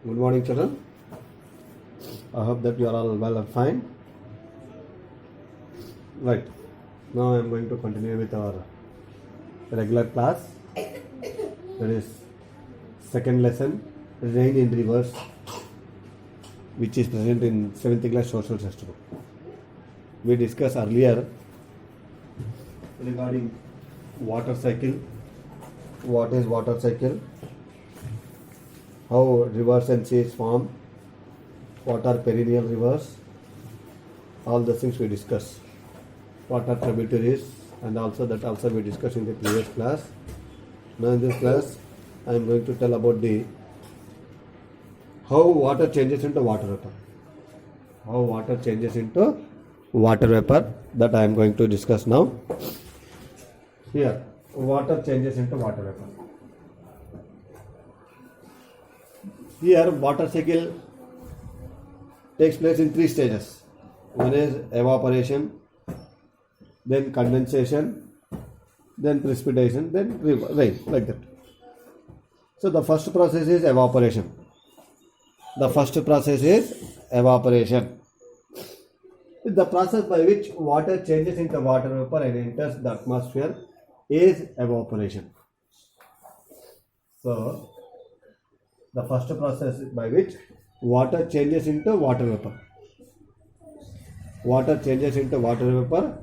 Good morning, children. I hope that you are all well and fine. Right. Now I am going to continue with our regular class. That is second lesson, Rain in Rivers, which is present in 7th class social textbook. We discussed earlier regarding water cycle. What is water cycle? How rivers and seas form? What are perennial rivers? All the things we discuss. What are tributaries? And also that also we discussed in the previous class. Now in this class, I am going to tell about the how water changes into water vapor. How water changes into water vapor, that I am going to discuss now. Here, water changes into water vapor. Here, water cycle takes place in 3 stages. One is evaporation, then condensation, then precipitation, then rain, like that. So the first process is evaporation. The process by which water changes into water vapor and enters the atmosphere is evaporation. So the first process by which water changes into water vapor. Water changes into water vapor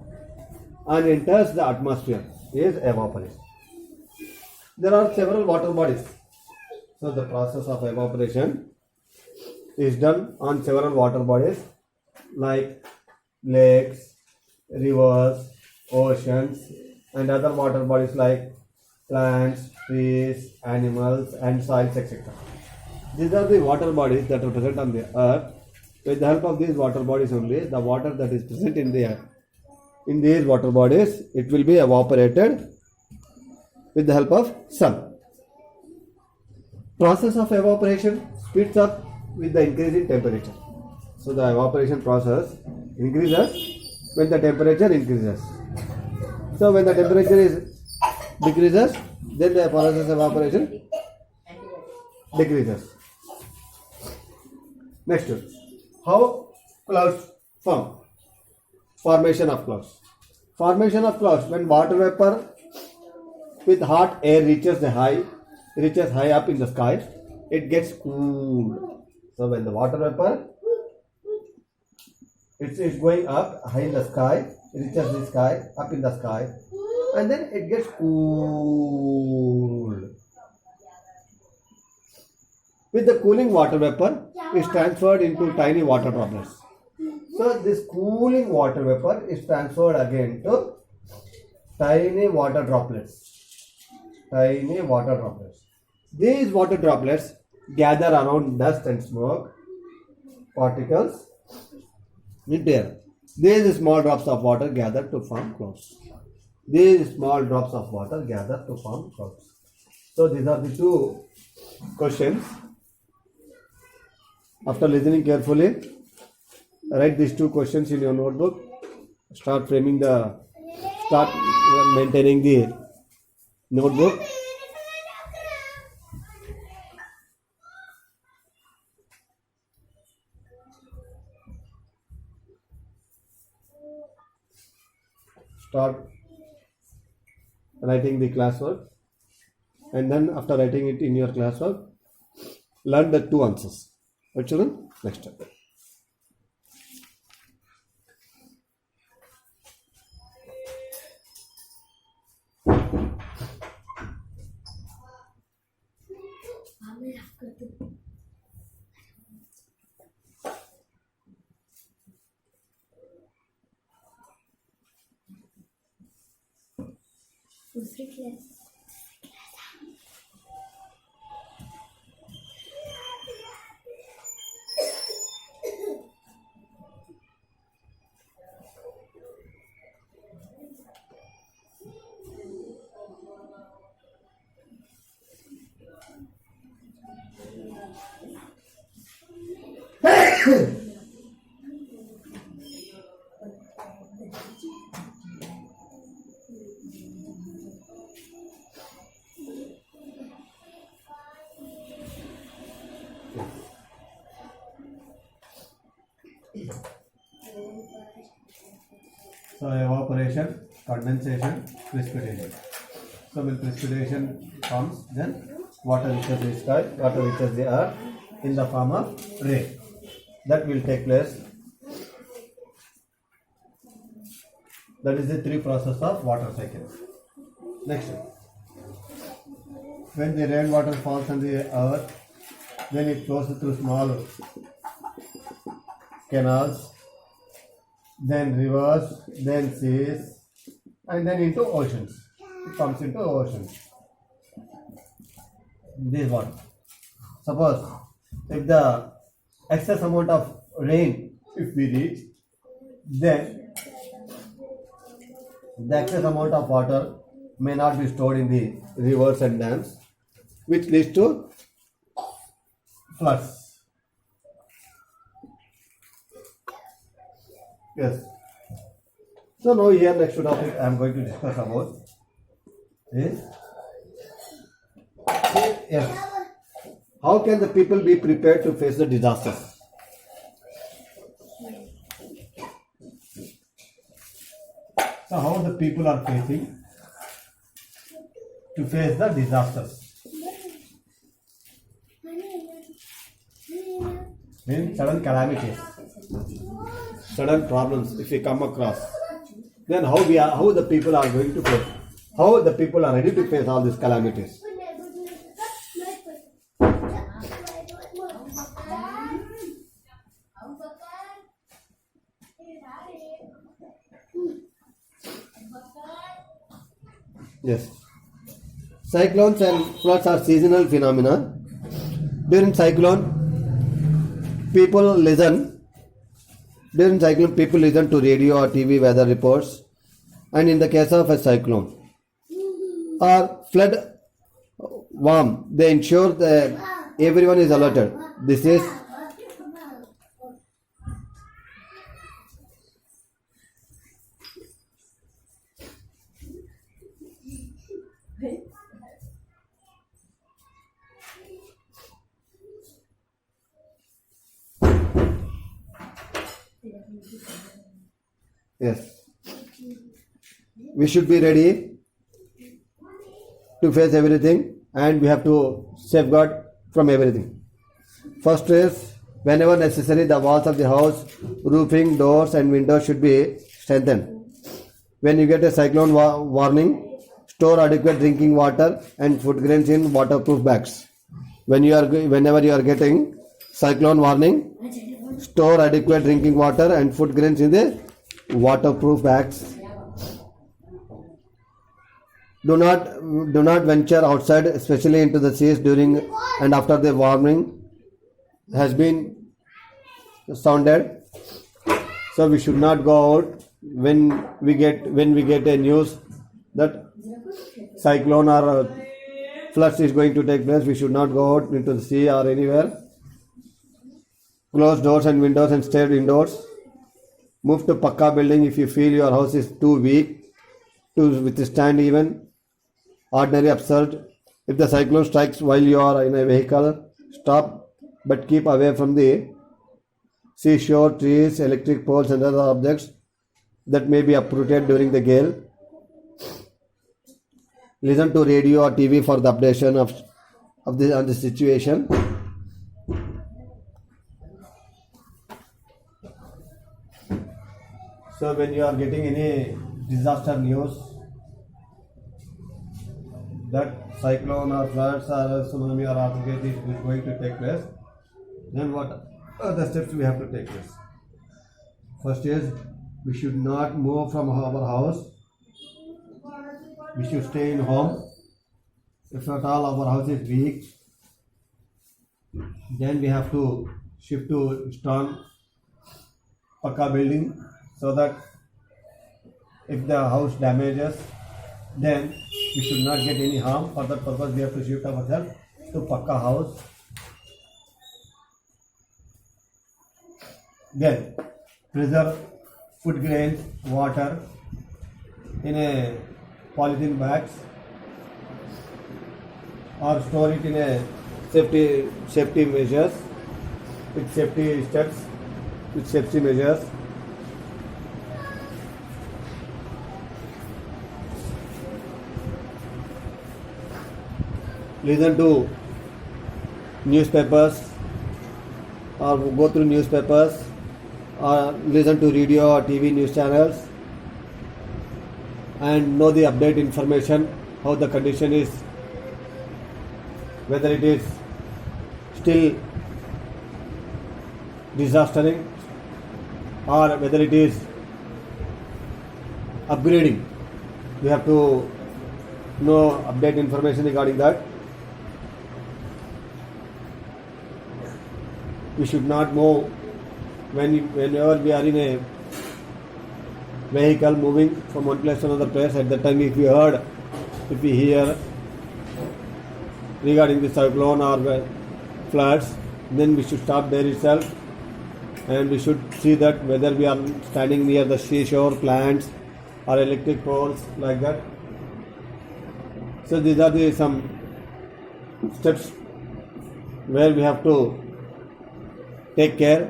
and enters the atmosphere is evaporation. There are several water bodies. So the process of evaporation is done on several water bodies like lakes, rivers, oceans, and other water bodies like plants, trees, animals, and soils, etc. These are the water bodies that are present on the earth. With the help of these water bodies only, the water that is present in the earth, in these water bodies, it will be evaporated with the help of sun. Process of evaporation speeds up with the increase in temperature. So the evaporation process increases when the temperature increases. So when the temperature decreases, then the process of evaporation decreases. Next, how clouds form? Formation of clouds. Formation of clouds, when water vapor with hot air reaches high up in the sky, it gets cooled. So when the water vapor it's going up high in the sky, reaches the sky, up in the sky, and then it gets cooled. With the cooling, water vapor is transferred into tiny water droplets. So this cooling water vapor is transferred again to tiny water droplets. These water droplets gather around dust and smoke particles in air. These small drops of water gather to form clouds. So these are the 2 questions. After listening carefully, write these 2 questions in your notebook. Start maintaining the notebook. Start writing the classwork, and then after writing it in your classwork, learn the 2 answers. Right, children? Next step. दूसरी class So evaporation, condensation, precipitation. So when precipitation comes, then water reaches the sky, water reaches the earth in the form of rain. That will take place. That is the three process of water cycle. Next, when the rainwater falls on the earth, then it flows through small canals, then rivers, then seas, and then into oceans. It comes into oceans. This one. Suppose if the excess amount of rain if we reach, then the excess amount of water may not be stored in the rivers and dams, which leads to floods. Yes. So now here next topic I am going to discuss about is yes. How can the people be prepared to face the disasters? So how the people are facing to face the disasters? Means sudden calamities, sudden problems if we come across, then how the people are going to face, how the people are ready to face all these calamities. Yes. Cyclones and floods are seasonal phenomena. During cyclone, people listen to radio or TV weather reports, and in the case of a cyclone or flood warm, they ensure that everyone is alerted. This is yes. We should be ready to face everything, and we have to safeguard from everything. First is, whenever necessary, the walls of the house, roofing, doors and windows should be strengthened. When you get a cyclone warning, store adequate drinking water and food grains in waterproof bags. Whenever you are getting cyclone warning, store adequate drinking water and food grains in the waterproof bags. Do not venture outside, especially into the seas during and after the warning has been sounded. So we should not go out when we get a news that cyclone or floods is going to take place. We should not go out into the sea or anywhere. Close doors and windows and stay indoors. Move to Pakka building if you feel your house is too weak to withstand even ordinary absurd. If the cyclone strikes while you are in a vehicle, stop, but keep away from the seashore, trees, electric poles and other objects that may be uprooted during the gale. Listen to radio or TV for the updation of the situation. So when you are getting any disaster news that cyclone or floods or tsunami or earthquake is going to take place, then what are the steps we have to take place? First is, we should not move from our house. We should stay in home. If at all our house is weak, then we have to shift to strong Pakka building, so that if the house damages, then we should not get any harm. For that purpose, we have to shift ourselves to Pakka house. Then preserve food grains, water in a polythene bags, or store it in a safety measures, with safety steps, with safety measures. listen to newspapers or go through newspapers or listen to radio or TV news channels and know the update information, how the condition is, whether it is still disastering or whether it is upgrading. We have to know update information regarding that. We should not move whenever we are in a vehicle moving from one place to another place. At that time, if we hear regarding the cyclone or floods, then we should stop there itself, and we should see that whether we are standing near the seashore, plants or electric poles, like that. So these are some steps where we have to take care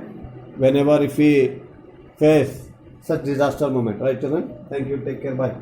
whenever if we face such disaster moment. Right, children? Thank you. Take care. Bye.